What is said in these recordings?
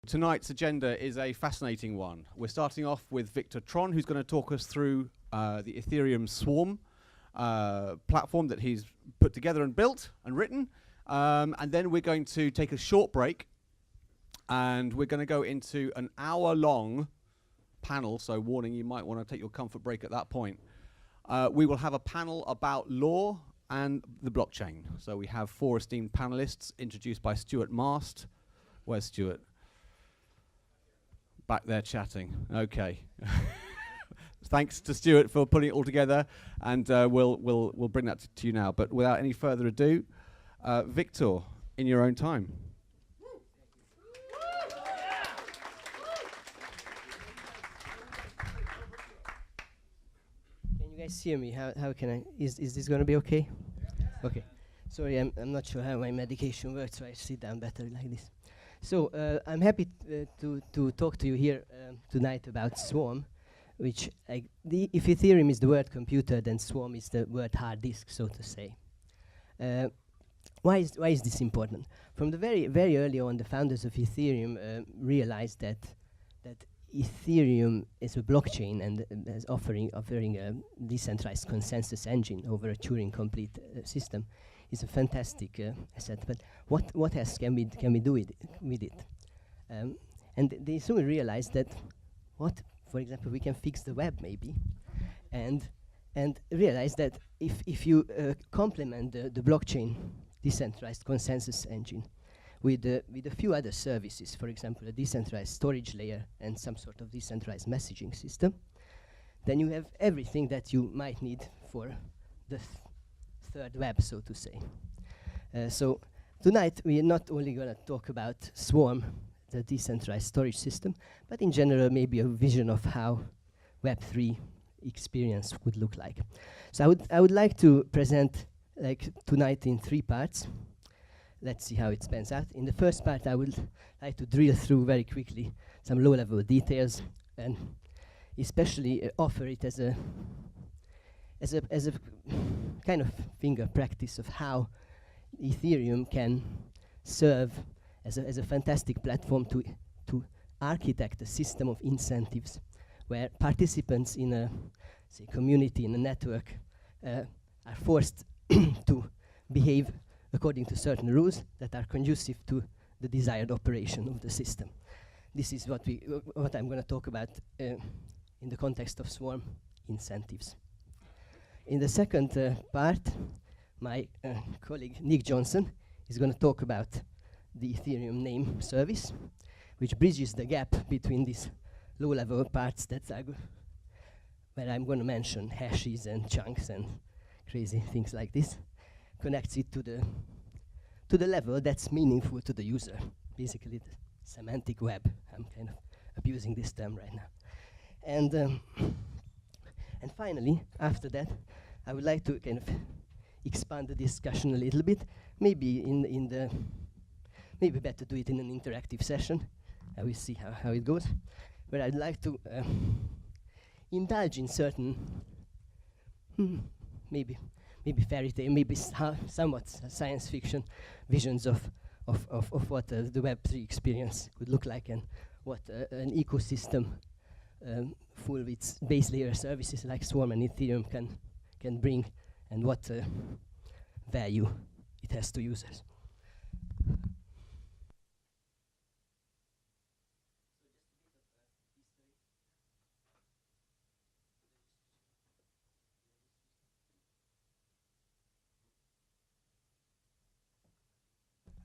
Tonight's agenda is a fascinating one. We're starting off with Viktor Trón, who's going to talk us through the Ethereum Swarm platform that he's put together and built and written. And then we're going to take a short break, and we're going to go into an hour-long panel, so warning, you might want to take your comfort break at that point. We will have a panel about law and the blockchain. So we have 4 esteemed panelists introduced by Stuart Mast. Where's Stuart? Back there chatting. Okay. Thanks to Stuart for putting it all together, and we'll bring that to you now. But without any further ado, Viktor, in your own time. Can you guys hear me? How can I? Is this going to be okay? Okay. Sorry, I'm not sure how my medication works, so I sit down better like this. So I'm happy to talk to you here tonight about Swarm, which if Ethereum is the word computer, then Swarm is the word hard disk, so to say. Why is this important? From the very early on, the founders of Ethereum realized that Ethereum is a blockchain and is offering a decentralized consensus engine over a Turing-complete system. Is a fantastic asset, but what else can we do with it? And they soon realized that for example, we can fix the web maybe, and realize that if you complement the blockchain decentralized consensus engine with a few other services, for example, a decentralized storage layer and some sort of decentralized messaging system, then you have everything that you might need for the third web, so to say. So tonight we are not only going to talk about Swarm, the decentralized storage system, but in general maybe a vision of how Web3 experience would look like. So I would like to present tonight in 3 parts. Let's see how it spans out. In the first part, I would like to drill through very quickly some low-level details and especially offer it as a kind of finger practice of how Ethereum can serve as a fantastic platform to architect a system of incentives where participants in a community, in a network, are forced to behave according to certain rules that are conducive to the desired operation of the system. This is what I'm going to talk about in the context of Swarm incentives. In the second part, my colleague Nick Johnson is going to talk about the Ethereum name service, which bridges the gap between these low-level parts where I'm going to mention hashes and chunks and crazy things like this, connects it to the level that's meaningful to the user, basically the semantic web. I'm kind of abusing this term right now. And finally, after that, I would like to kind of expand the discussion a little bit. Maybe maybe better do it in an interactive session. I will see how it goes. But I'd like to indulge in certain maybe fairy tale, maybe somewhat science fiction visions of what the Web3 experience could look like and what an ecosystem full of its base layer services like Swarm and Ethereum can bring, and what value it has to users.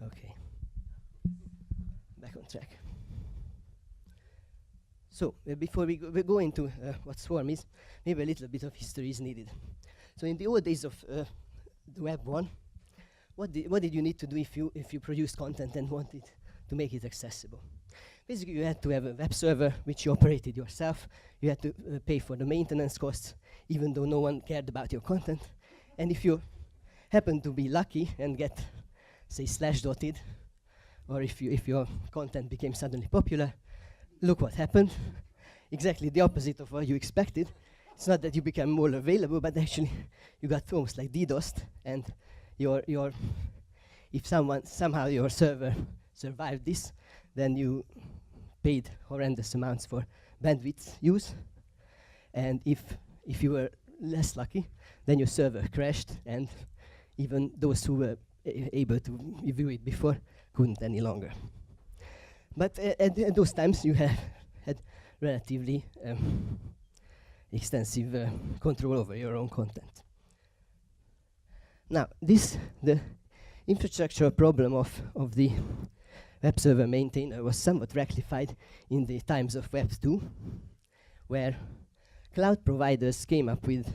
Okay, back on track. So before we go into what Swarm is, maybe a little bit of history is needed. So in the old days of the Web 1, what did you need to do if you produced content and wanted to make it accessible? Basically, you had to have a web server which you operated yourself. You had to pay for the maintenance costs, even though no one cared about your content. And if you happen to be lucky and get, say, slashdotted, or if your content became suddenly popular, look what happened. Exactly the opposite of what you expected. It's not that you became more available, but actually you got almost like DDoSed, and if somehow your server survived this, then you paid horrendous amounts for bandwidth use. And if you were less lucky, then your server crashed, and even those who were able to view it before couldn't any longer. But at those times, you had relatively extensive control over your own content. Now, the infrastructure problem of the web server maintainer was somewhat rectified in the times of Web 2, where cloud providers came up with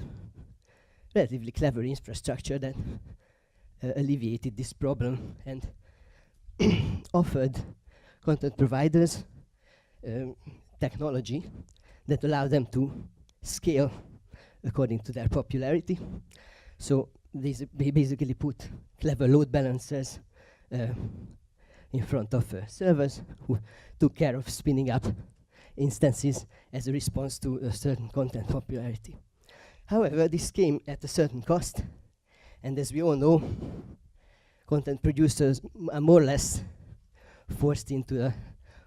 relatively clever infrastructure that alleviated this problem and offered content providers technology that allowed them to scale according to their popularity. So they basically put clever load balancers in front of servers who took care of spinning up instances as a response to a certain content popularity. However, this came at a certain cost, and as we all know, content producers are more or less forced into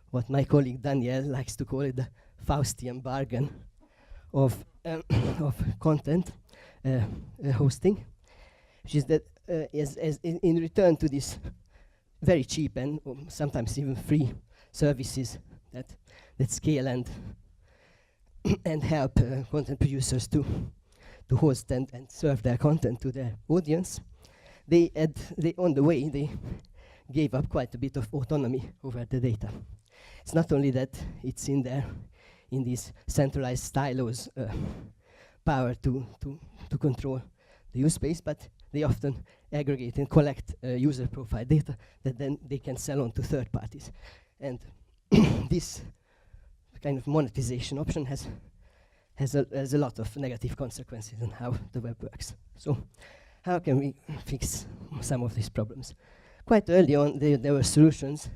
what my colleague Daniel likes to call it, the Faustian bargain of content hosting, which is that as in return to this very cheap and sometimes even free services that scale and help content producers to host and serve their content to their audience, they on the way they gave up quite a bit of autonomy over the data. It's not only that it's in these centralized silos power to control the use space, but they often aggregate and collect user profile data that then they can sell on to third parties. And this kind of monetization option has a lot of negative consequences on how the web works. So how can we fix some of these problems? Quite early on, there were solutions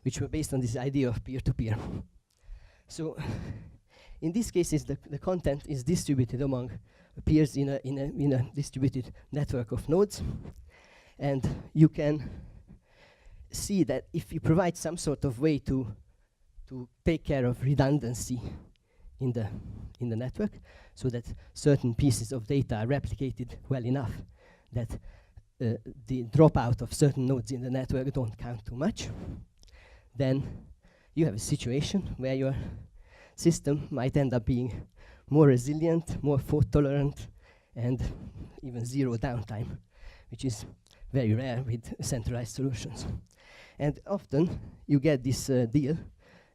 which were based on this idea of peer-to-peer. So in these cases, the content is distributed among peers in a distributed network of nodes. And you can see that if you provide some sort of way to take care of redundancy in the network, so that certain pieces of data are replicated well enough that the dropout of certain nodes in the network don't count too much, then you have a situation where your system might end up being more resilient, more fault tolerant, and even zero downtime, which is very rare with centralized solutions. And often you get this deal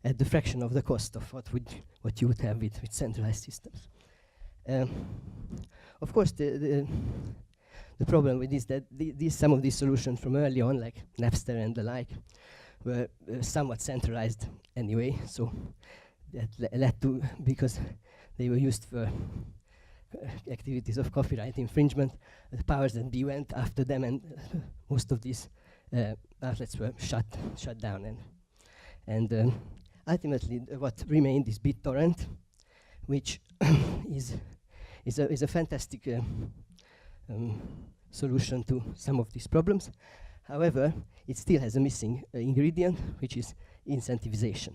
at the fraction of the cost of what you would have with centralized systems. Of course, the problem with this that some of these solutions from early on, like Napster and the like, were somewhat centralized anyway. So that led to, because they were used for activities of copyright infringement, the powers that be went after them, and most of these outlets were shut down. And ultimately, what remained is BitTorrent, which is a fantastic solution to some of these problems. However, it still has a missing ingredient, which is incentivization.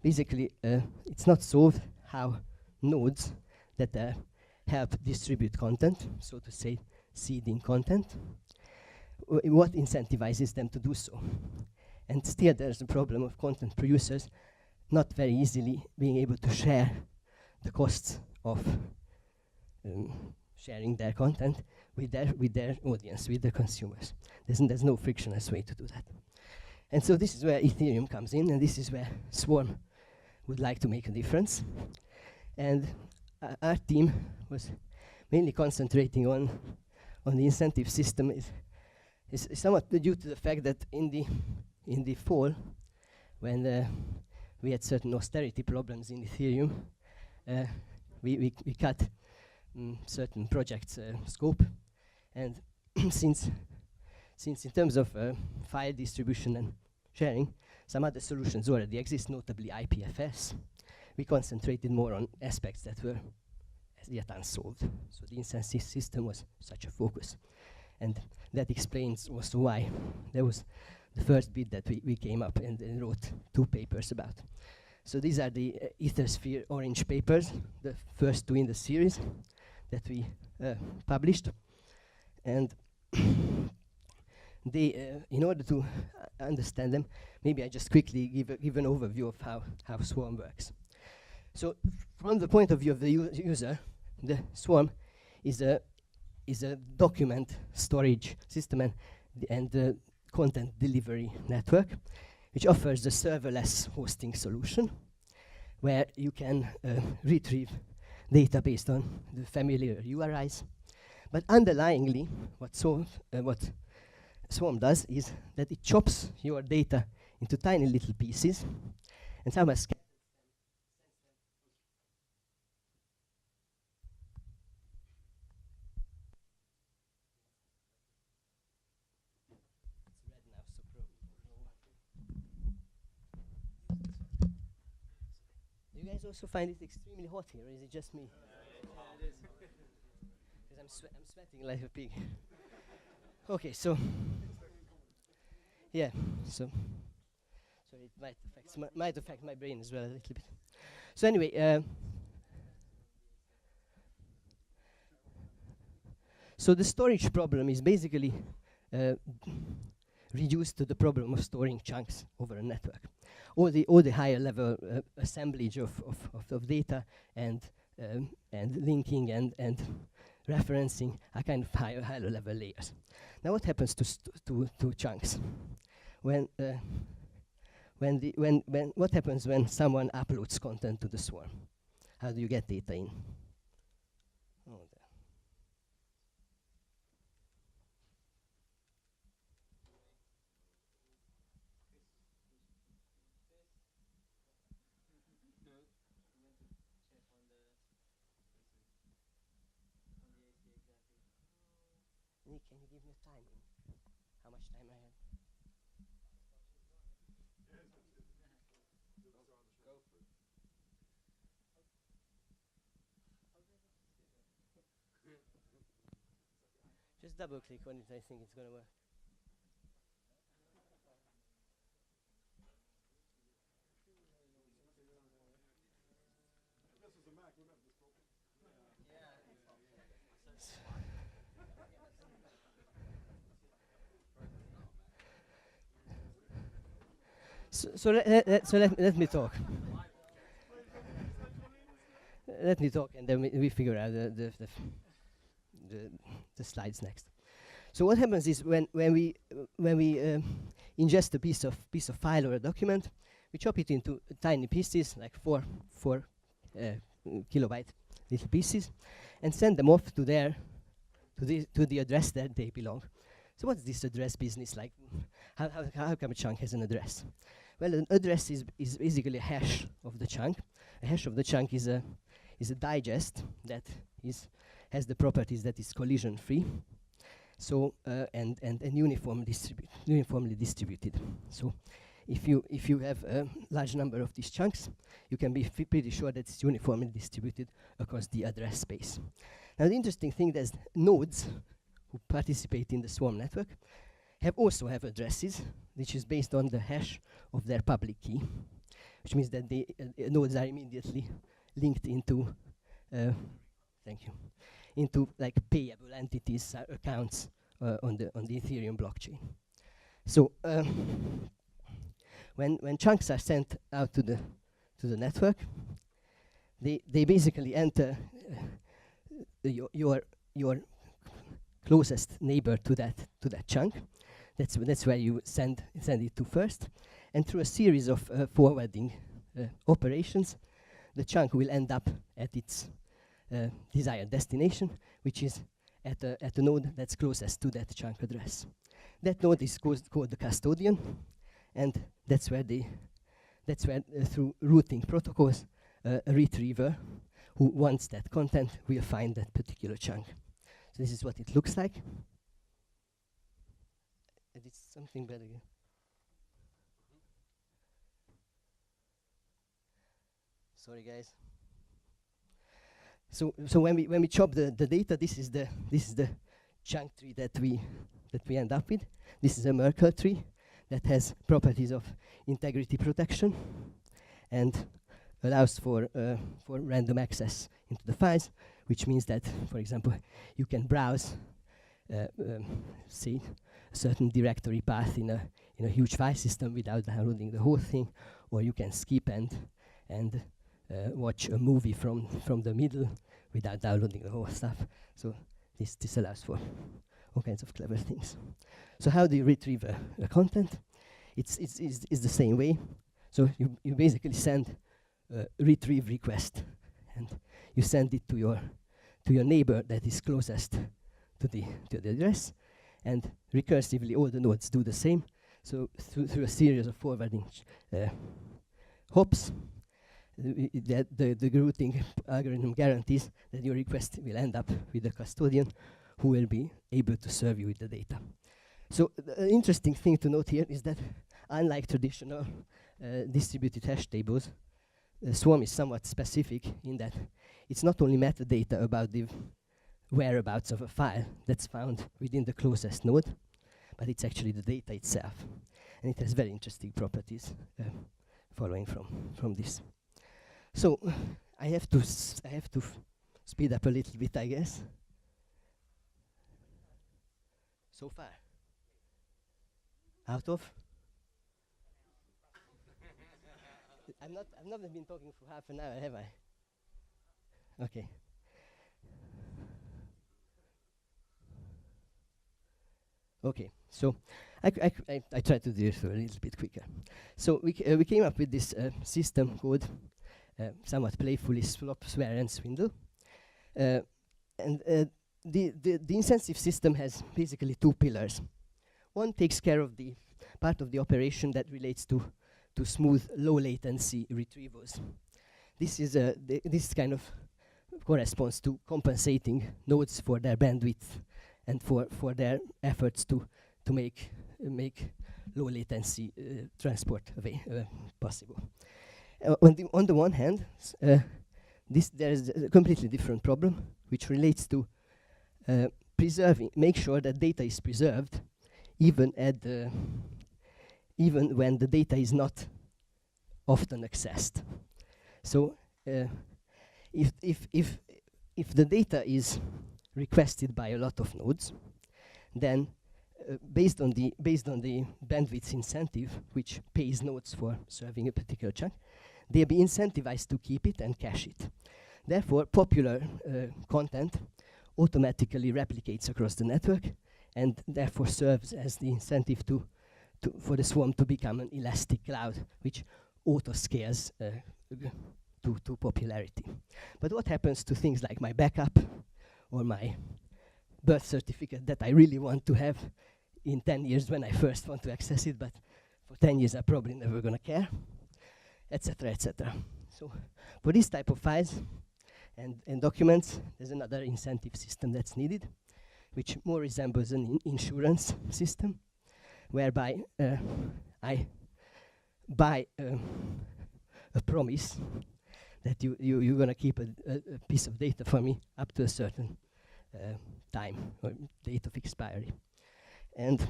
Basically, it's not solved how nodes that help distribute content, so to say, seeding content, what incentivizes them to do so. And still there's a problem of content producers not very easily being able to share the costs of sharing their content with their audience, with their consumers. There's no frictionless way to do that. And so this is where Ethereum comes in, and this is where Swarm would like to make a difference. And our team was mainly concentrating on the incentive system. Is somewhat due to the fact that in the fall, when we had certain austerity problems in Ethereum, we cut certain projects' scope, and since in terms of file distribution and sharing, some other solutions already exist, notably IPFS, we concentrated more on aspects that were as yet unsolved. So the incentive system was such a focus. And that explains also why there was the first bit that we came up and wrote 2 papers about. So these are the Ethersphere orange papers, the first 2 in the series that we published. And they, in order to understand them, maybe I just quickly give an overview of how Swarm works. So from the point of view of the user, the Swarm is a document storage system and content delivery network, which offers a serverless hosting solution where you can retrieve data based on the familiar URIs. But underlyingly, what Swarm does is that it chops your data into tiny little pieces and somehow Do you guys also find it extremely hot here, or is it just me? Because I'm sweating like a pig. Okay, so yeah, so it might affect my brain as well a little bit. So anyway, so the storage problem is basically reduced to the problem of storing chunks over a network. All the higher level assemblage of data and linking and referencing are kind of higher level layers. Now, what happens to chunks? What happens when someone uploads content to the swarm? How do you get data in? Oh, there. Nick, can you give me a timing? How much time I have? Just double click on it, I think it's gonna work. So let me talk. Let me talk, and then we figure out the slides next. So what happens is when we ingest a piece of file or a document, we chop it into tiny pieces, like four kilobyte little pieces, and send them off to the address that they belong. So what's this address business like? How come a chunk has an address? Well, an address is basically a hash of the chunk. A hash of the chunk is a digest that has the properties that is collision free, so and uniformly distributed. So if you have a large number of these chunks, you can be pretty sure that it's uniformly distributed across the address space. Now, the interesting thing is nodes who participate in the swarm network also have addresses, which is based on the hash of their public key, which means that the nodes are immediately linked into into like payable entities, accounts on the Ethereum blockchain. So when chunks are sent out to the network, they basically enter your closest neighbor to that chunk. That's where you send it to first, and through a series of forwarding operations, the chunk will end up at its desired destination, which is at a node that's closest to that chunk address. That node is called the custodian, and that's where through routing protocols, a retriever who wants that content will find that particular chunk. So this is what it looks like. And it's something better. Sorry, guys. So when we chop the data, this is the chunk tree that we end up with. This is a Merkle tree. that has properties of integrity protection and allows for random access into the files, which means that, for example, you can browse, say, a certain directory path in a huge file system without downloading the whole thing, or you can skip and watch a movie from the middle without downloading the whole stuff. So this allows for all kinds of clever things. So how do you retrieve a content? It's the same way. So you basically send a retrieve request, and you send it to your neighbor that is closest to the address, and recursively all the nodes do the same. So through a series of forwarding hops, the routing algorithm guarantees that your request will end up with the custodian who will be able to serve you with the data. So the interesting thing to note here is that unlike traditional distributed hash tables, Swarm is somewhat specific in that it's not only metadata about the whereabouts of a file that's found within the closest node, but it's actually the data itself. And it has very interesting properties following from this. So I have to speed up a little bit, I guess. So far, out of. I've not been talking for half an hour, have I? Okay. Okay, so I tried to do it a little bit quicker. So we came up with this system called, somewhat playfully, swap, swear, and swindle. And the incentive system has basically two pillars. One takes care of the part of the operation that relates to smooth, low latency retrievals. This is this kind of corresponds to compensating nodes for their bandwidth and for their efforts to make low latency transport possible. On the one hand, there is a completely different problem, which relates to make sure that data is preserved, even when the data is not often accessed. So if the data is requested by a lot of nodes, then based on the bandwidth incentive, which pays nodes for serving a particular chunk, they'll be incentivized to keep it and cache it. Therefore, popular content automatically replicates across the network, and therefore serves as the incentive for the swarm to become an elastic cloud, which auto-scales to popularity. But what happens to things like my backup or my birth certificate that I really want to have in 10 years when I first want to access it, but for 10 years I'm probably never going to care, etc., etc. So for this type of files and documents, there's another incentive system that's needed, which more resembles an insurance system, whereby I buy a promise that you're going to keep a piece of data for me up to a certain time or date of expiry. And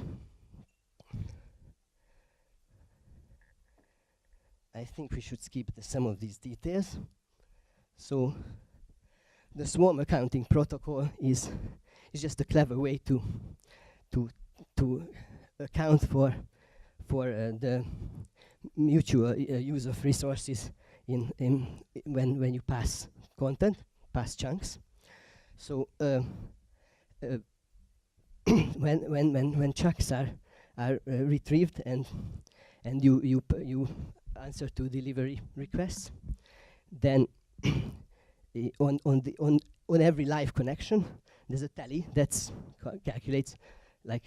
I think we should skip some of these details. So the swarm accounting protocol is just a clever way to account for the mutual use of resources when you pass content, pass chunks. So when chunks are retrieved and you answer to delivery requests, then on every live connection there's a tally that calculates, like,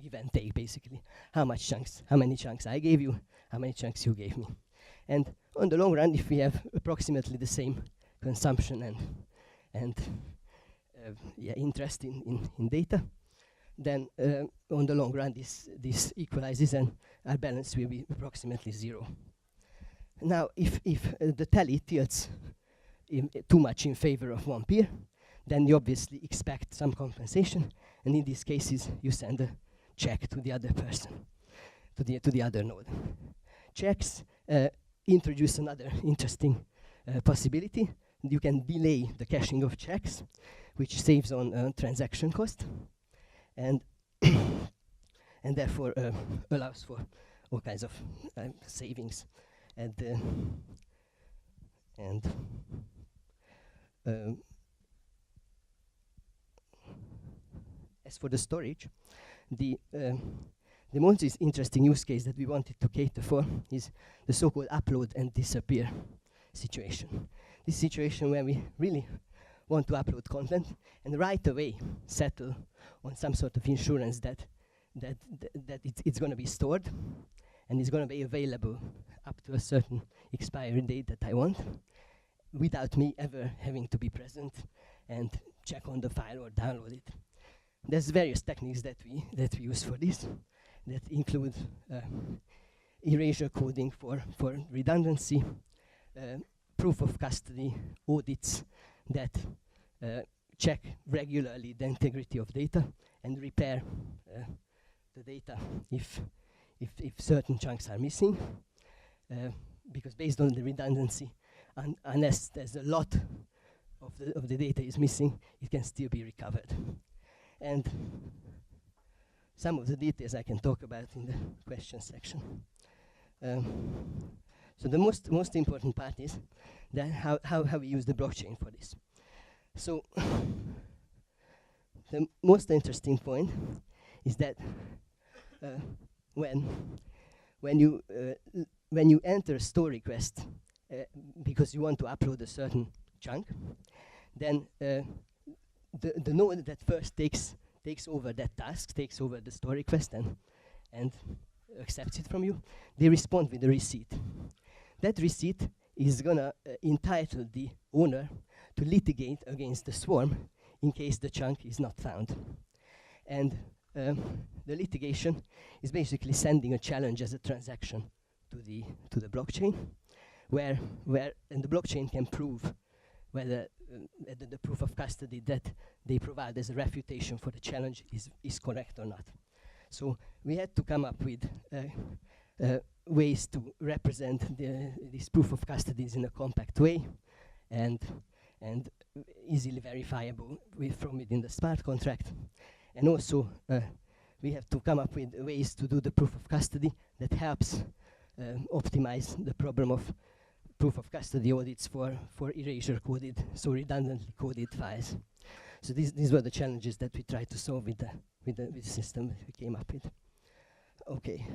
give and take, basically how many chunks I gave you, how many chunks you gave me. And on the long run, if we have approximately the same consumption and interest in data, then on the long run this equalizes and our balance will be approximately 0. Now if the tally tilts too much in favor of one peer, then you obviously expect some compensation, and in these cases you send a check to the other person. to the other node. Checks introduce another interesting possibility. You can delay the caching of checks, which saves on transaction cost, and and therefore allows for all kinds of savings. As for the storage, the most interesting use case that we wanted to cater for is the so-called upload and disappear situation. This situation where we really want to upload content and right away settle on some sort of insurance that it's going to be stored and it's going to be available up to a certain expiry date that I want, without me ever having to be present and check on the file or download it. There's various techniques that we use for this, that include erasure coding for redundancy, proof of custody audits that check regularly the integrity of data and repair the data if certain chunks are missing, because based on the redundancy, unless there's a lot of the data is missing, it can still be recovered. And some of the details I can talk about in the question section. So the most important part is that how we use the blockchain for this. So the most interesting point is that when you enter a store request because you want to upload a certain chunk, then the node that first takes over that task, takes over the store request and accepts it from you, they respond with a receipt. That receipt is gonna entitle the owner to litigate against the swarm in case the chunk is not found. And the litigation is basically sending a challenge as a transaction to the blockchain, where and the blockchain can prove whether the proof of custody that they provide as a refutation for the challenge is correct or not. So we had to come up with ways to represent these proof of custodies in a compact way and easily verifiable from within the smart contract. And also we have to come up with ways to do the proof of custody that helps optimize the problem of proof of custody audits for erasure coded, so redundantly coded files. So these were the challenges that we tried to solve with the system that we came up with. Okay,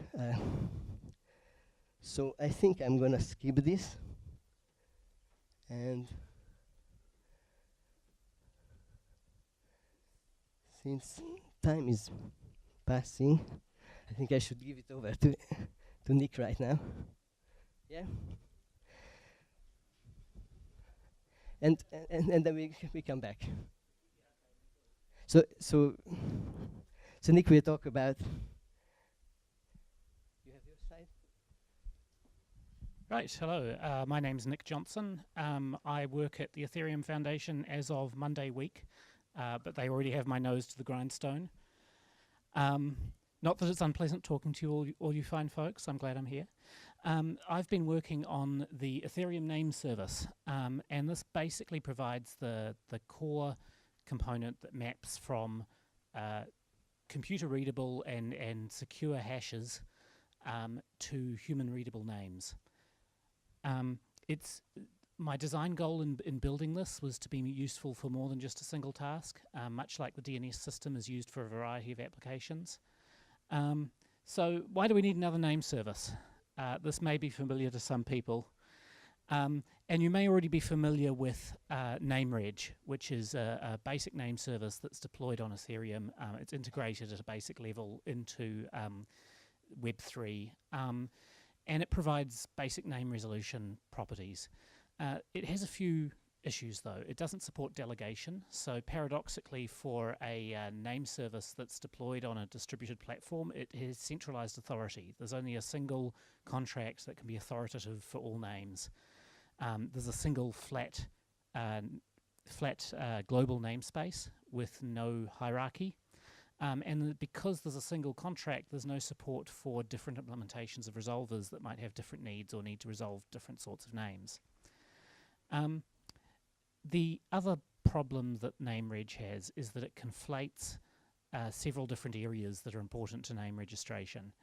so I think I'm gonna skip this, and since time is passing, I think I should give it over to Nick right now. Yeah. And then we come back. So Nick will talk about. You have your slide? Right. Hello. My name's Nick Johnson. I work at the Ethereum Foundation as of Monday week, but they already have my nose to the grindstone. Not that it's unpleasant talking to you all you fine folks. I'm glad I'm here. I've been working on the Ethereum name service, and this basically provides the core component that maps from computer readable and secure hashes to human readable names. My design goal in building this was to be useful for more than just a single task, much like the DNS system is used for a variety of applications. So why do we need another name service? This may be familiar to some people. And you may already be familiar with NameReg, which is a basic name service that's deployed on Ethereum. It's integrated at a basic level into Web3. And it provides basic name resolution properties. It has a few issues, though. It doesn't support delegation. So paradoxically, for a name service that's deployed on a distributed platform, it has centralized authority. There's only a single contract that can be authoritative for all names. There's a single flat global namespace with no hierarchy. Because there's a single contract, there's no support for different implementations of resolvers that might have different needs or need to resolve different sorts of names. The other problem that NameReg has is that it conflates several different areas that are important to name registration.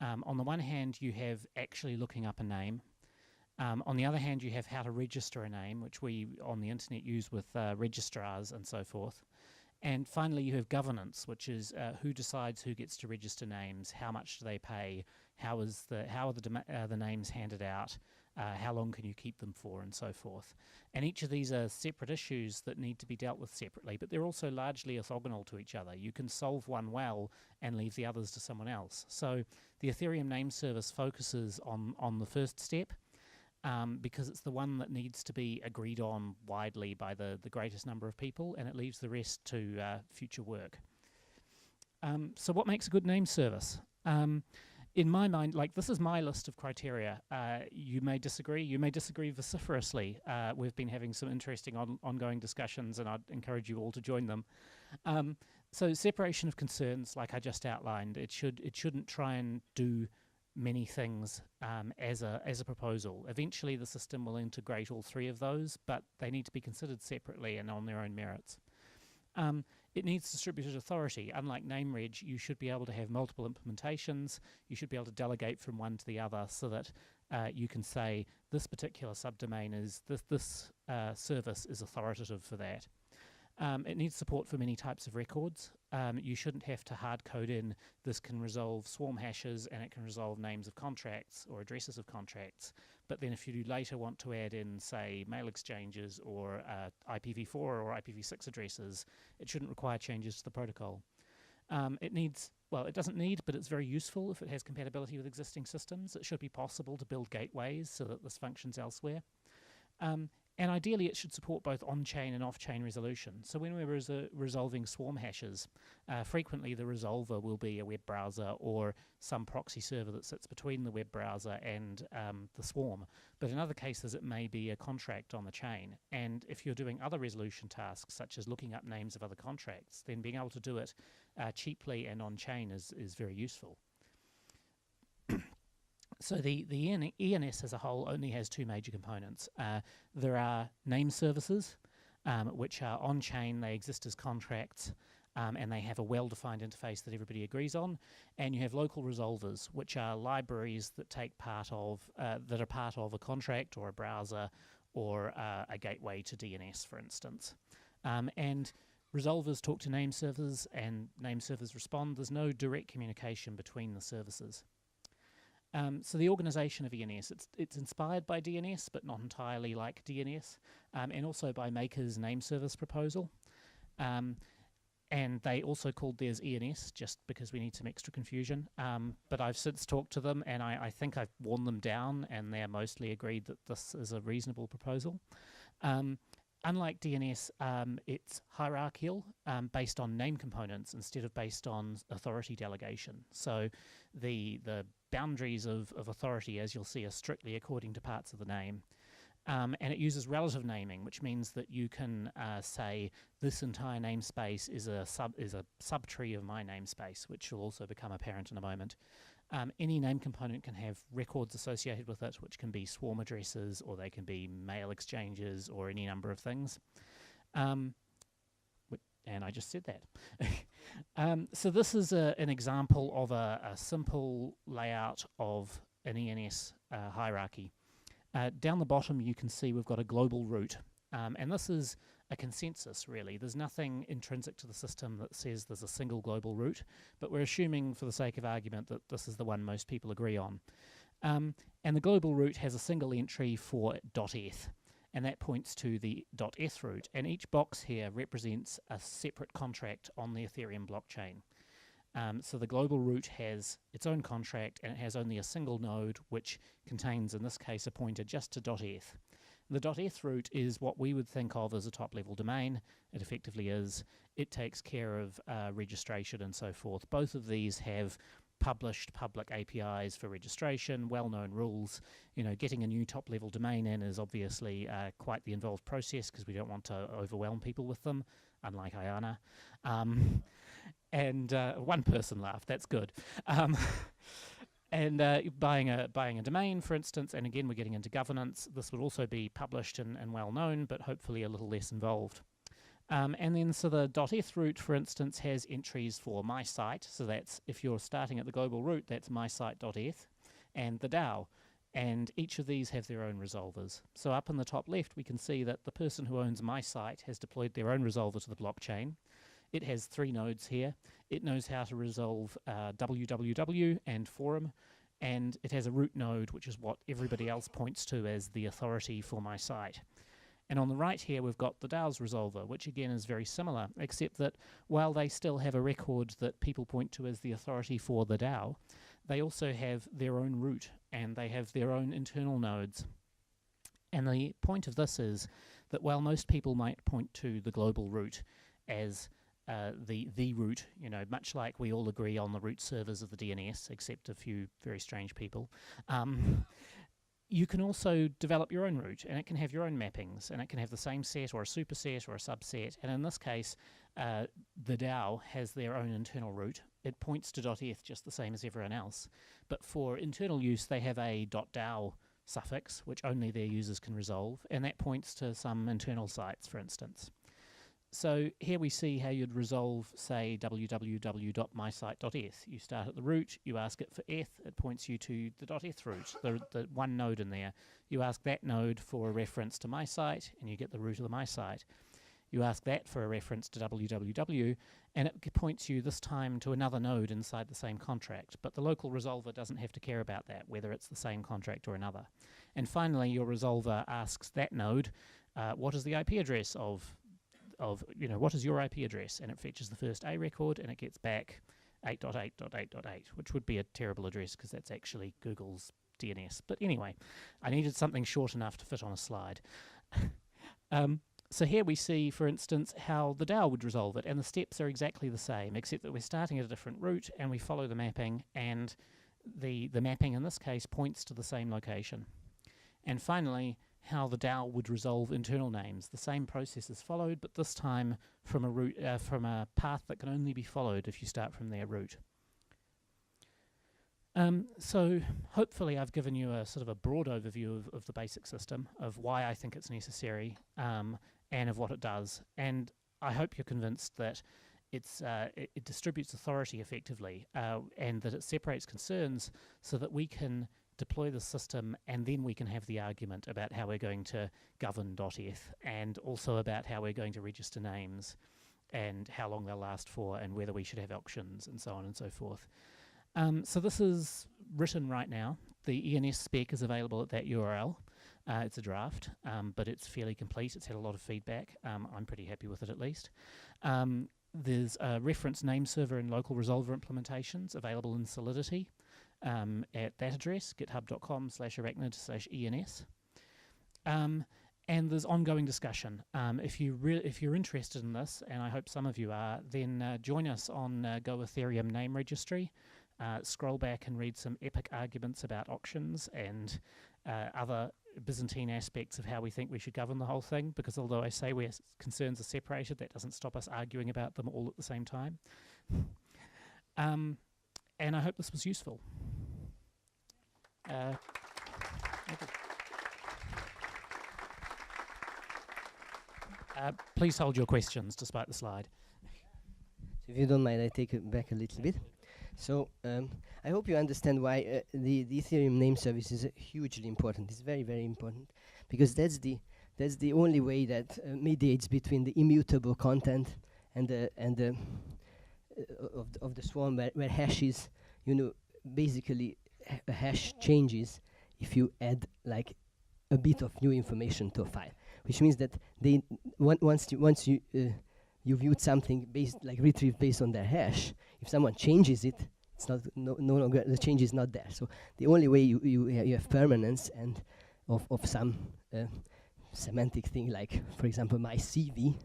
On the one hand, you have actually looking up a name. On the other hand, you have how to register a name, which we on the internet use with registrars and so forth. And finally, you have governance, which is who decides who gets to register names, how much do they pay, how are the names handed out, how long can you keep them for, and so forth. And each of these are separate issues that need to be dealt with separately, but they're also largely orthogonal to each other. You can solve one well and leave the others to someone else. So the Ethereum name service focuses on the first step, because it's the one that needs to be agreed on widely by the greatest number of people, and it leaves the rest to future work. So what makes a good name service? In my mind, like, this is my list of criteria. You may disagree vociferously. We've been having some interesting ongoing discussions, and I'd encourage you all to join them. So separation of concerns, like I just outlined, it shouldn't try and do many things as a proposal. Eventually the system will integrate all three of those, but they need to be considered separately and on their own merits. It needs distributed authority. Unlike NameReg, you should be able to have multiple implementations. You should be able to delegate from one to the other so that you can say this particular subdomain is this service is authoritative for that. It needs support for many types of records. You shouldn't have to hard code in this can resolve swarm hashes and it can resolve names of contracts or addresses of contracts. But then if you later want to add in, say, mail exchanges or IPv4 or IPv6 addresses, it shouldn't require changes to the protocol. It doesn't need, but it's very useful if it has compatibility with existing systems. It should be possible to build gateways so that this functions elsewhere. And ideally, it should support both on-chain and off-chain resolution. So when we're resolving swarm hashes, frequently the resolver will be a web browser or some proxy server that sits between the web browser and the swarm. But in other cases, it may be a contract on the chain. And if you're doing other resolution tasks, such as looking up names of other contracts, then being able to do it cheaply and on-chain is very useful. So the ENS as a whole only has two major components. There are name services, which are on-chain. They exist as contracts, and they have a well-defined interface that everybody agrees on. And you have local resolvers, which are libraries that take part of that are part of a contract or a browser or a gateway to DNS, for instance. And resolvers talk to name servers, and name servers respond. There's no direct communication between the services. So the organization of ENS, it's inspired by DNS, but not entirely like DNS, and also by Maker's name service proposal. And they also called theirs ENS, just because we need some extra confusion. But I've since talked to them, and I think I've worn them down, and they're mostly agreed that this is a reasonable proposal. Unlike DNS, it's hierarchical, based on name components instead of based on authority delegation. So the boundaries of authority, as you'll see, are strictly according to parts of the name. And it uses relative naming, which means that you can say this entire namespace is a subtree of my namespace, which will also become apparent in a moment. Any name component can have records associated with it, which can be swarm addresses, or they can be mail exchanges, or any number of things. And I just said that. So this is an example of a simple layout of an ENS hierarchy. Down the bottom, you can see we've got a global root. And this is a consensus, really. There's nothing intrinsic to the system that says there's a single global root, but we're assuming, for the sake of argument, that this is the one most people agree on. And the global root has a single entry for .eth, and that points to the .eth root. And each box here represents a separate contract on the Ethereum blockchain. So the global root has its own contract, and it has only a single node, which contains, in this case, a pointer just to .eth. The .eth root is what we would think of as a top-level domain. It effectively is. It takes care of registration and so forth. Both of these have published public APIs for registration, well-known rules. You know, getting a new top-level domain in is obviously quite the involved process, because we don't want to overwhelm people with them, unlike IANA. And one person laughed. That's good. And buying a domain, for instance, and again we're getting into governance. This would also be published and well known, but hopefully a little less involved. And then so the .eth root, for instance, has entries for my site. So that's, if you're starting at the global root, that's mysite.eth, and the DAO. And each of these have their own resolvers. So up in the top left, we can see that the person who owns my site has deployed their own resolver to the blockchain. It has 3 nodes here. It knows how to resolve www and forum, and it has a root node, which is what everybody else points to as the authority for my site. And on the right here, we've got the DAO's resolver, which again is very similar, except that while they still have a record that people point to as the authority for the DAO, they also have their own root, and they have their own internal nodes. And the point of this is that while most people might point to the global root as the root, you know, much like we all agree on the root servers of the DNS, except a few very strange people, you can also develop your own root, and it can have your own mappings, and it can have the same set or a superset or a subset. And in this case, the DAO has their own internal root. It points to .eth just the same as everyone else. But for internal use, they have a .dao suffix, which only their users can resolve, and that points to some internal sites, for instance. So here we see how you'd resolve, say, www.mysite.eth. You start at the root, you ask it for eth, it points you to the .eth root, the one node in there. You ask that node for a reference to my site, and you get the root of the my site. You ask that for a reference to www, and it points you this time to another node inside the same contract. But the local resolver doesn't have to care about that, whether it's the same contract or another. And finally, your resolver asks that node, what is the IP address of what is your IP address? And it fetches the first A record, and it gets back 8.8.8.8, which would be a terrible address because that's actually Google's DNS. But anyway, I needed something short enough to fit on a slide. So here we see, for instance, how the DAO would resolve it, and the steps are exactly the same, except that we're starting at a different route, and we follow the mapping, and the mapping in this case points to the same location. And finally, how the DAO would resolve internal names. The same process is followed, but this time from a route, from a path that can only be followed if you start from their root. So hopefully I've given you a sort of a broad overview of the basic system, of why I think it's necessary, and of what it does. And I hope you're convinced that it distributes authority effectively, and that it separates concerns so that we can deploy the system, and then we can have the argument about how we're going to govern .eth, and also about how we're going to register names, and how long they'll last for, and whether we should have auctions, and so on and so forth. So this is written right now. The ENS spec is available at that URL. It's a draft, but it's fairly complete. It's had a lot of feedback. I'm pretty happy with it, at least. There's a reference name server and local resolver implementations available in Solidity. At that address, github.com/arachnid/ENS. And there's ongoing discussion. If you're interested in this, and I hope some of you are, then join us on Go Ethereum name registry. Scroll back and read some epic arguments about auctions and other Byzantine aspects of how we think we should govern the whole thing, because although I say where concerns are separated, that doesn't stop us arguing about them all at the same time. And I hope this was useful. Thank you. Please hold your questions despite the slide. So if you don't mind, I take it back a little bit. So I hope you understand why the Ethereum name service is hugely important. It's very, very important, because that's the only way that mediates between the immutable content and the of the swarm, where hashes, basically a hash changes if you add like a bit of new information to a file, which means that they once you viewed something retrieved based on their hash, if someone changes it, it's no longer, the change is not there. So the only way you have permanence and of some semantic thing, like for example my CV,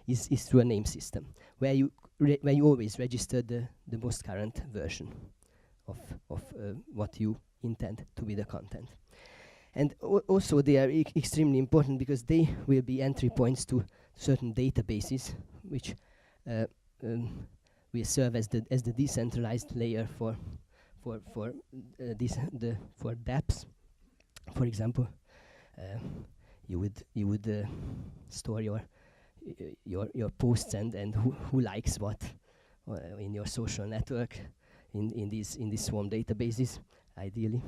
is through a name system where you always register the most current version of what you intend to be the content. And also they are extremely important because they will be entry points to certain databases which we serve as the decentralized layer for for dApps. For example, you would store your posts and who likes what in your social network in these swarm databases, ideally,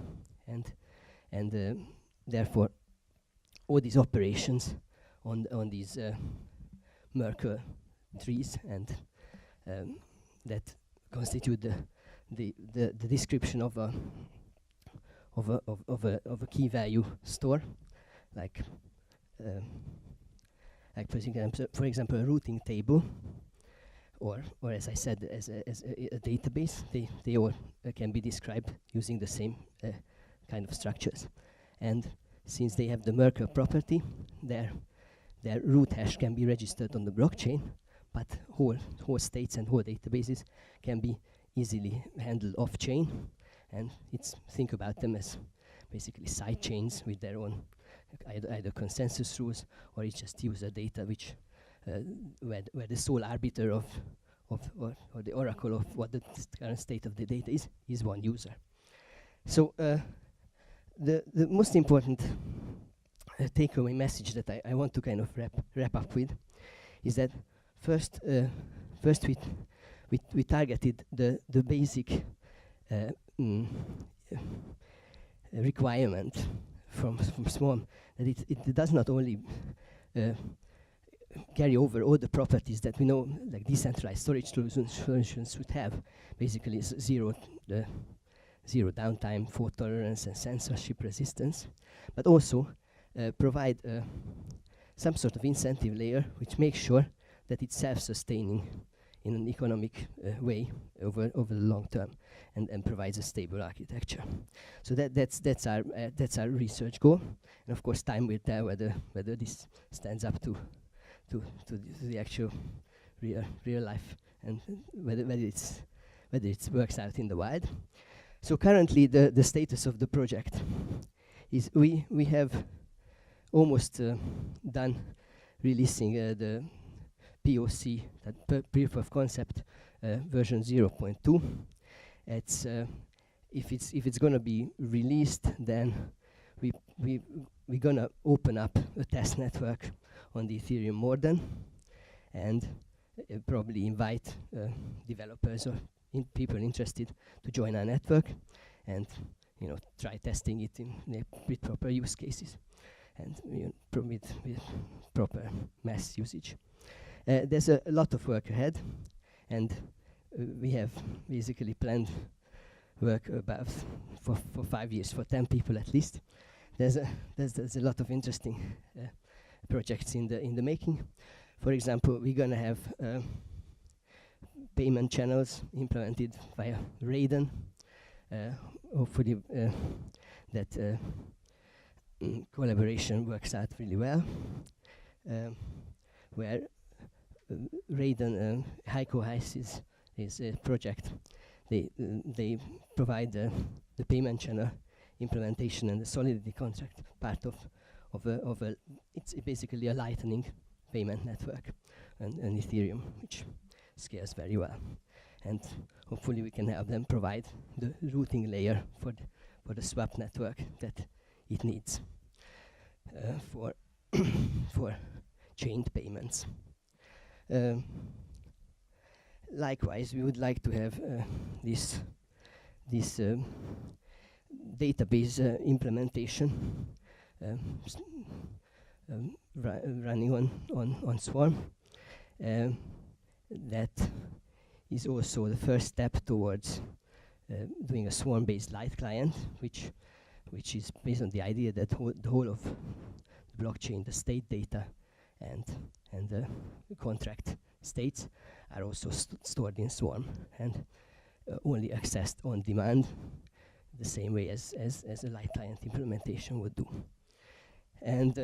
and therefore all these operations on these Merkle trees and that constitute the description of a key value store, like for example a routing table, or as I said, as a database. They all can be described using the same kind of structures, and since they have the Merkle property, their root hash can be registered on the blockchain, but whole states and whole databases can be easily handled off-chain, and think about them as basically side chains with their own either consensus rules, or it's just user data which where the sole arbiter of or the oracle of what the current state of the data is one user. So the most important takeaway message that I want to kind of wrap up with is that first we targeted the basic requirement from Swarm, that it does not only carry over all the properties that we know, like decentralized storage solutions would have, basically zero downtime, fault tolerance, and censorship resistance, but also provide some sort of incentive layer which makes sure that it's self-sustaining in an economic way over the long term, and provides a stable architecture. So that's our research goal, and of course time will tell whether this stands up to the actual real life, and whether it works out in the wild. So currently the status of the project is we have almost done releasing the POC, that proof of concept, version 0.2. It's if it's gonna be released, then we're gonna open up a test network on the Ethereum modern, and probably invite developers or people interested to join our network, and try testing it with proper use cases, and with proper mass usage. There's a lot of work ahead, and we have basically planned work about for 5 years, for 10 people at least. There's a lot of interesting projects in the making. For example, we're gonna have payment channels implemented via Raiden. Hopefully that collaboration works out really well. Where Raiden Heiko Heiss is a project. They provide the payment channel implementation and the solidity contract part of it's basically a lightning payment network, and Ethereum, which scales very well, and hopefully we can help them provide the routing layer for the swap network that it needs for chained payments. Likewise, we would like to have this database implementation running on Swarm. That is also the first step towards doing a Swarm-based light client, which is based on the idea that the whole of the blockchain, the state data, and the contract states are also stored in Swarm, and only accessed on demand, the same way as a light client implementation would do. And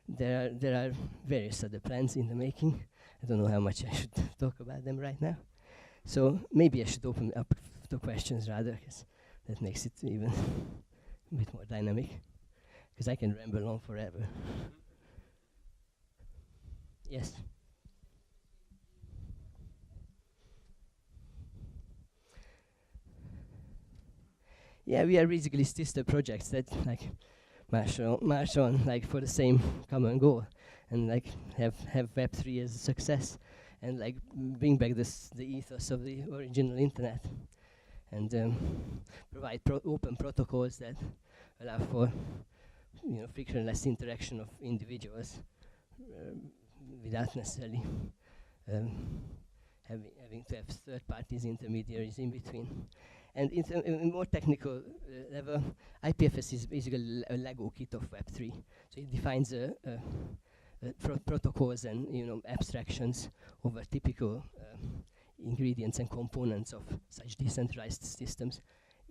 there are various other plans in the making. I don't know how much I should talk about them right now. So maybe I should open up to questions rather, because that makes it even a bit more dynamic. Because I can ramble on forever. Yes. yeah, we are basically sister projects that like march on like for the same common goal, and like have Web3 as a success, and like bring back the ethos of the original internet, and provide open protocols that allow for frictionless interaction of individuals without necessarily having to have third parties, intermediaries in between. And in more technical level, IPFS is basically a Lego kit of Web3. So it defines protocols and abstractions over typical ingredients and components of such decentralized systems,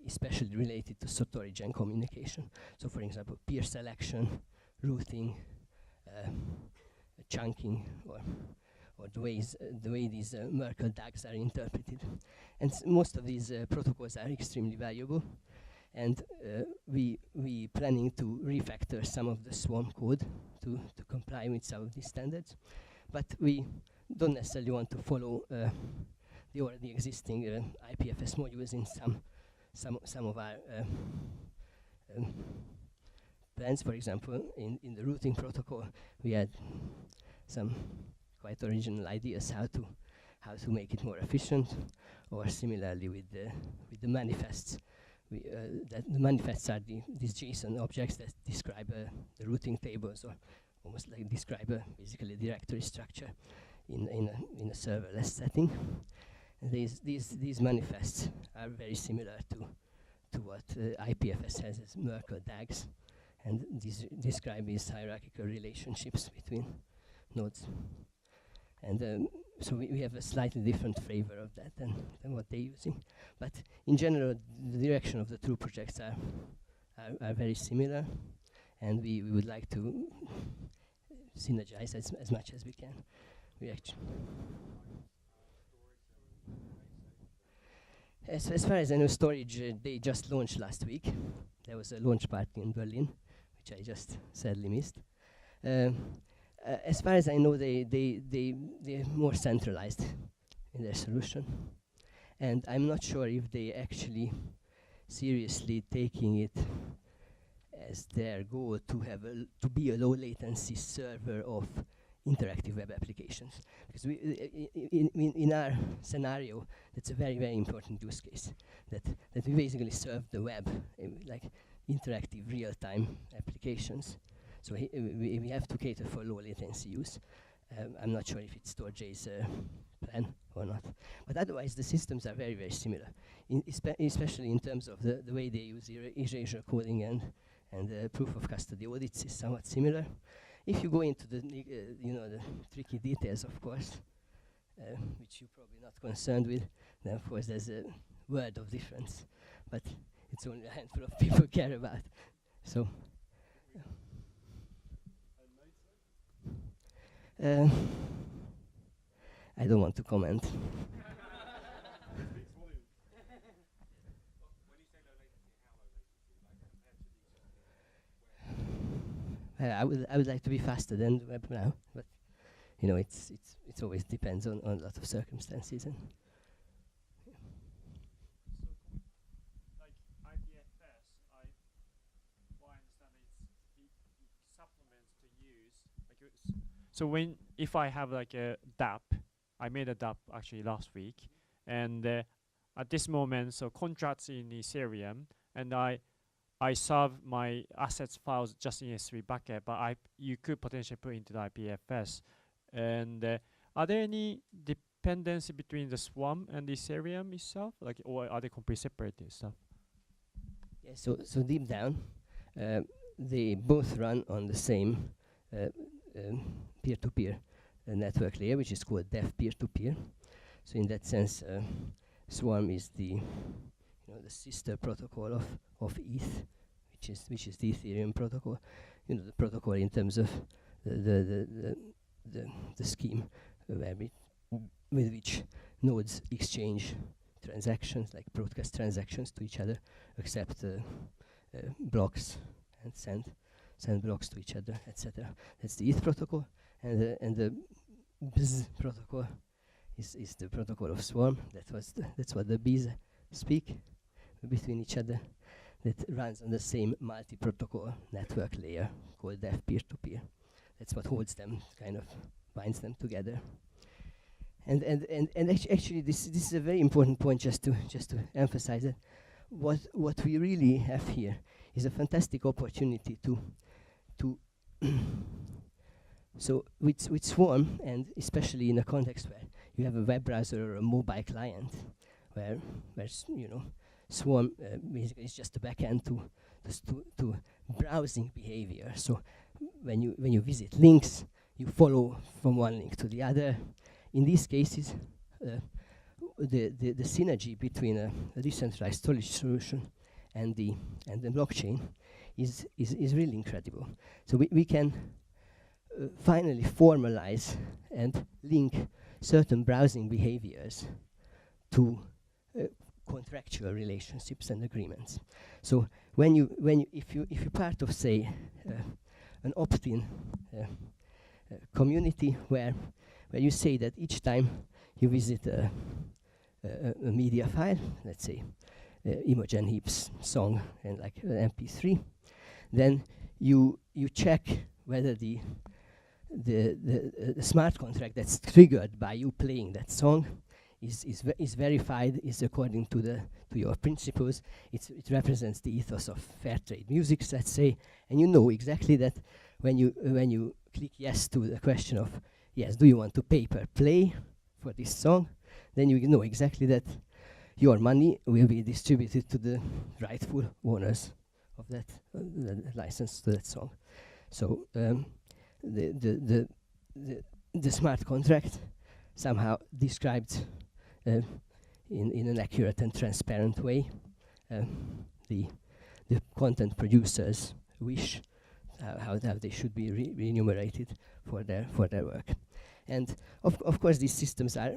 especially related to storage and communication. So, for example, peer selection, routing, chunking, or the way these Merkle DAGs are interpreted. And most of these protocols are extremely valuable, and we planning to refactor some of the Swarm code to comply with some of these standards, but we don't necessarily want to follow the already existing IPFS modules in some of our plans. For example, in the routing protocol, we had some quite original ideas how to make it more efficient, or similarly with the manifests. That the manifests are these JSON objects that describe the routing tables, or almost like describe basically a directory structure in a serverless setting. And these manifests are very similar to what IPFS has as Merkle DAGs, and these describe these hierarchical relationships between nodes. And so we have a slightly different flavor of that than what they're using. But in general, the direction of the two projects are very similar, and we would like to synergize as much as we can. As far as I know, storage, they just launched last week. There was a launch party in Berlin, which I just sadly missed. As far as I know, they're more centralized in their solution, and I'm not sure if they actually seriously taking it as their goal to be a low latency server of interactive web applications. Because in our scenario, that's a very, very important use case, that we basically serve the web like interactive real-time applications. So we have to cater for low latency use. I'm not sure if it's Storj's plan or not. But otherwise, the systems are very, very similar, especially in terms of the way they use erasure coding and proof of custody audits is somewhat similar. If you go into the the tricky details, of course, which you're probably not concerned with, then of course there's a world of difference. But it's only a handful of people care about. So. I don't want to comment. I would like to be faster than the web now, but it's always depends on a lot of circumstances. And like IPFS, what I understand it supplements to use like so if I have like a DApp, I made a DApp actually last week, and at this moment, so contracts in Ethereum, and I serve my assets files just in S3 bucket, but you could potentially put into the IPFS. And are there any dependency between the Swarm and the Ethereum itself, like, or are they completely separated stuff? yeah, so deep down, they both run on the same peer-to-peer network layer, which is called dev peer-to-peer. So in that sense, Swarm is the the sister protocol of ETH, which is the Ethereum protocol. The protocol in terms of the scheme with which nodes exchange transactions, like broadcast transactions to each other, accept blocks and send blocks to each other, etc. That's the ETH protocol, and the BZ protocol is the protocol of Swarm. That's what the bees speak between each other. that runs on the same multi-protocol network layer called DEF peer-to-peer. That's what holds them, kind of binds them together. And actually, this is a very important point, just to emphasize it. What we really have here is a fantastic opportunity to so with Swarm, and especially in a context where you have a web browser or a mobile client, where Swarm basically is just a backend to browsing behavior. So when you visit links, you follow from one link to the other. In these cases, the synergy between a decentralized storage solution and the blockchain is really incredible. So we can finally formalize and link certain browsing behaviors to contractual relationships and agreements. So if you're part of, say, an opt-in community where you say that each time you visit a media file, let's say Imogen Heap's song and like an MP3, then you check whether the smart contract that's triggered by you playing that song is verified, is according to your principles. It represents the ethos of fair trade music, let's say, and you know exactly that when you click yes to the question of yes, do you want to pay per play for this song, then you know exactly that your money will be distributed to the rightful owners of that license to that song. So the smart contract somehow described in an accurate and transparent way the content producers wish how they should be remunerated for their work. And of course these systems are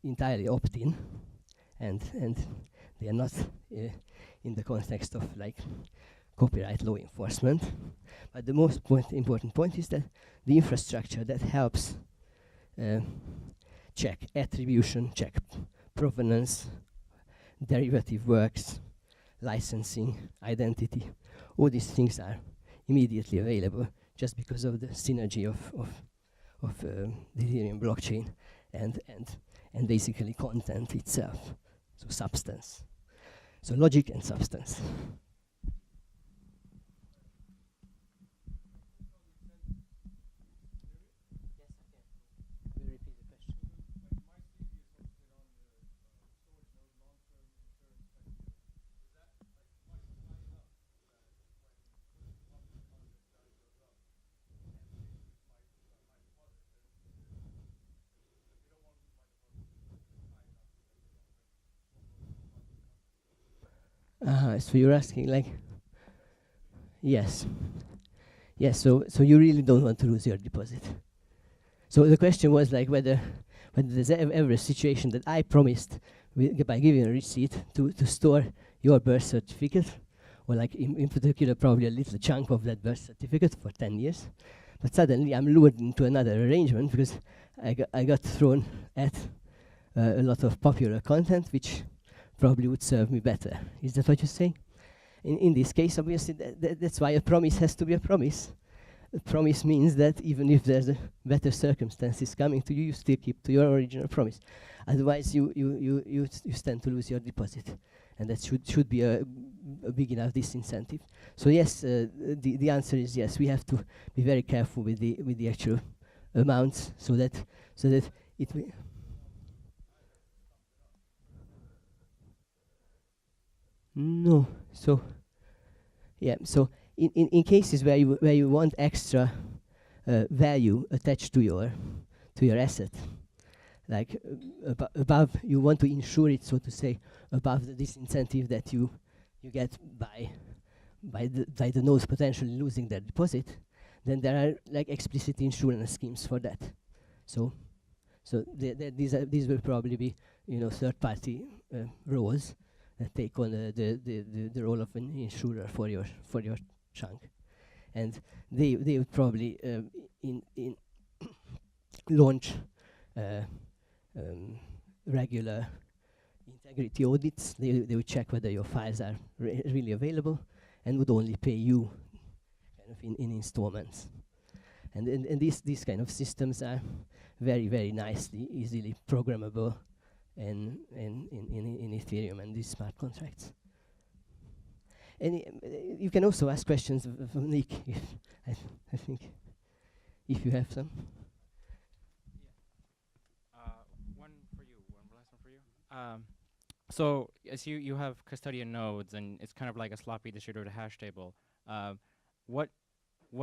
entirely opt-in, and they are not in the context of like copyright law enforcement. But the most important point is that the infrastructure that helps check attribution, check provenance, derivative works, licensing, identity, all these things are immediately available just because of the synergy of the Ethereum blockchain and basically content itself, so substance. So logic and substance. So you're asking like, yes. Yes, so you really don't want to lose your deposit. So the question was like whether there's ever a situation that I promised by giving a receipt to store your birth certificate, or like in particular probably a little chunk of that birth certificate for 10 years. But suddenly I'm lured into another arrangement because I got thrown at a lot of popular content which probably would serve me better. Is that what you're saying? In this case, obviously, that's why a promise has to be a promise. A promise means that even if there's a better circumstances coming to you, you still keep to your original promise. Otherwise, you stand to lose your deposit, and that should be a big enough disincentive. So yes, the answer is yes. We have to be very careful with the actual amounts, so that it will. No. So yeah. So in cases where you want extra value attached to your asset, like above, you want to insure it, so to say, above the disincentive that you get by the nodes potentially losing their deposit, then there are like explicit insurance schemes for that. So these will probably be third-party roles that take on the role of an insurer for your chunk, and they would probably in launch regular integrity audits. They would check whether your files are really available, and would only pay you kind of in installments. And these kind of systems are very nicely, easily programmable in Ethereum and these smart contracts. And you can also ask questions of Nick, if I think, if you have some. One for you, one last one for you. So as you have custodian nodes, and it's kind of like a sloppy distributed hash table. What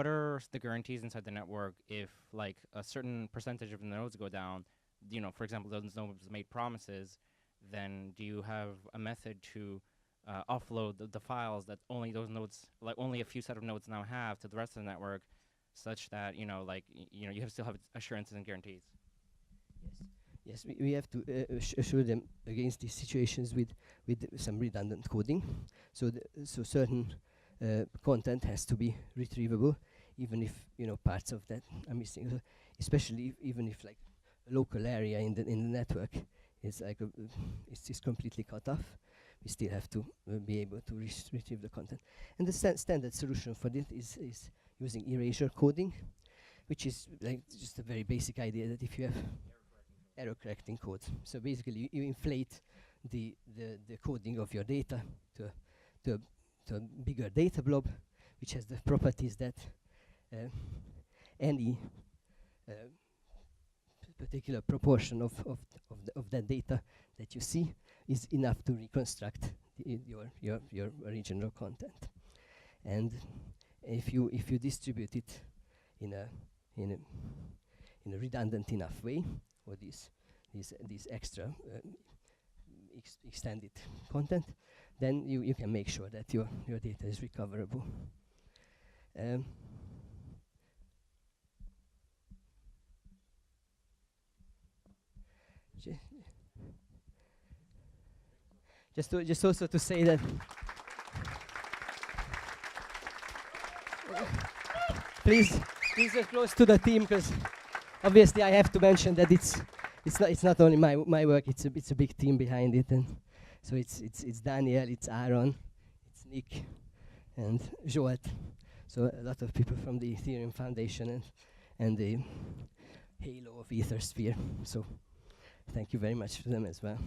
are the guarantees inside the network if like a certain percentage of the nodes go down? You know, for example, those nodes made promises. Then do you have a method to offload the files that only those nodes, like only a few set of nodes now have, to the rest of the network, such that you still have assurances and guarantees? Yes, we have to assure them against these situations with some redundant coding. So certain content has to be retrievable, even if parts of that are missing. So especially even if like a local area in the network is like it's completely cut off, we still have to be able to retrieve the content. And the standard solution for this is using erasure coding, which is like just a very basic idea that if you have error correcting code, so basically you inflate the coding of your data to a bigger data blob, which has the properties that any particular proportion of that data that you see is enough to reconstruct your original content. And if you distribute it in a redundant enough way, or these extra extended content, then you can make sure that your data is recoverable. Just also to say that please get close to the team, because obviously I have to mention that it's not only my work, it's a big team behind it, and so it's Daniel, it's Aaron, it's Nick, and Joet. So a lot of people from the Ethereum Foundation and the Halo of Ethersphere. So thank you very much to them as well.